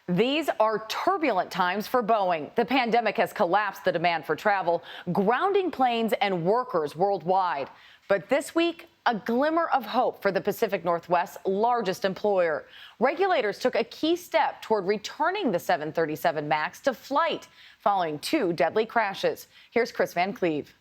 These are turbulent times for Boeing. The pandemic has collapsed the demand for travel, grounding planes and workers worldwide. But this week, a glimmer of hope for the Pacific Northwest's largest employer. Regulators took a key step toward returning the 737 MAX to flight following two deadly crashes. Here's Kris Van Cleave.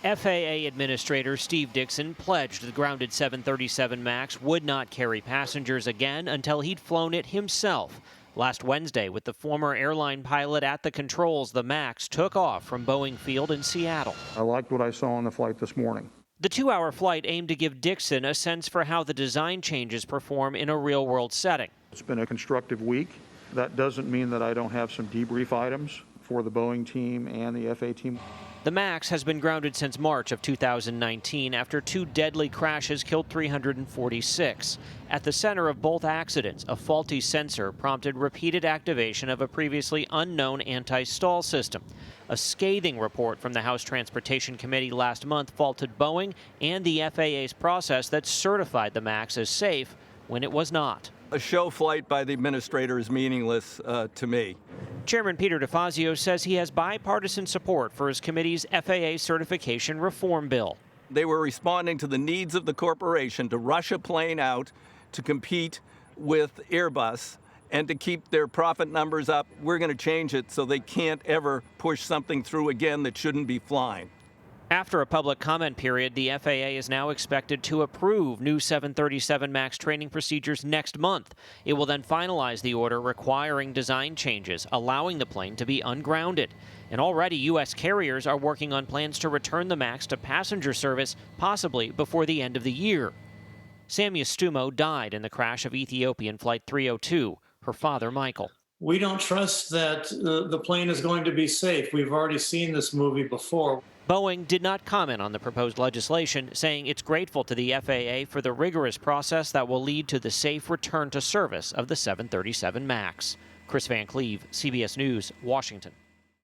FAA Administrator Steve Dickson pledged the grounded 737 MAX would not carry passengers again until he'd flown it himself. Last Wednesday, with the former airline pilot at the controls, the MAX took off from Boeing Field in Seattle. I liked what I saw on the flight this morning. The 2-hour flight aimed to give Dickson a sense for how the design changes perform in a real-world setting. It's been a constructive week. That doesn't mean that I don't have some debrief items for the Boeing team and the FAA team. The MAX has been grounded since March of 2019 after two deadly crashes killed 346. At the center of both accidents, a faulty sensor prompted repeated activation of a previously unknown anti-stall system. A scathing report from the House Transportation Committee last month faulted Boeing and the FAA's process that certified the MAX as safe when it was not. A show flight by the administrator is meaningless to me. Chairman Peter DeFazio says he has bipartisan support for his committee's FAA certification reform bill. They were responding to the needs of the corporation to rush a plane out to compete with Airbus and to keep their profit numbers up. We're going to change it so they can't ever push something through again that shouldn't be flying. After a public comment period, the FAA is now expected to approve new 737 MAX training procedures next month. It will then finalize the order requiring design changes, allowing the plane to be ungrounded. And already U.S. carriers are working on plans to return the MAX to passenger service, possibly before the end of the year. Samia Stumo died in the crash of Ethiopian Flight 302. Her father, Michael. We don't trust that the plane is going to be safe. We've already seen this movie before. Boeing did not comment on the proposed legislation, saying it's grateful to the FAA for the rigorous process that will lead to the safe return to service of the 737 MAX. Kris Van Cleave, CBS News, Washington.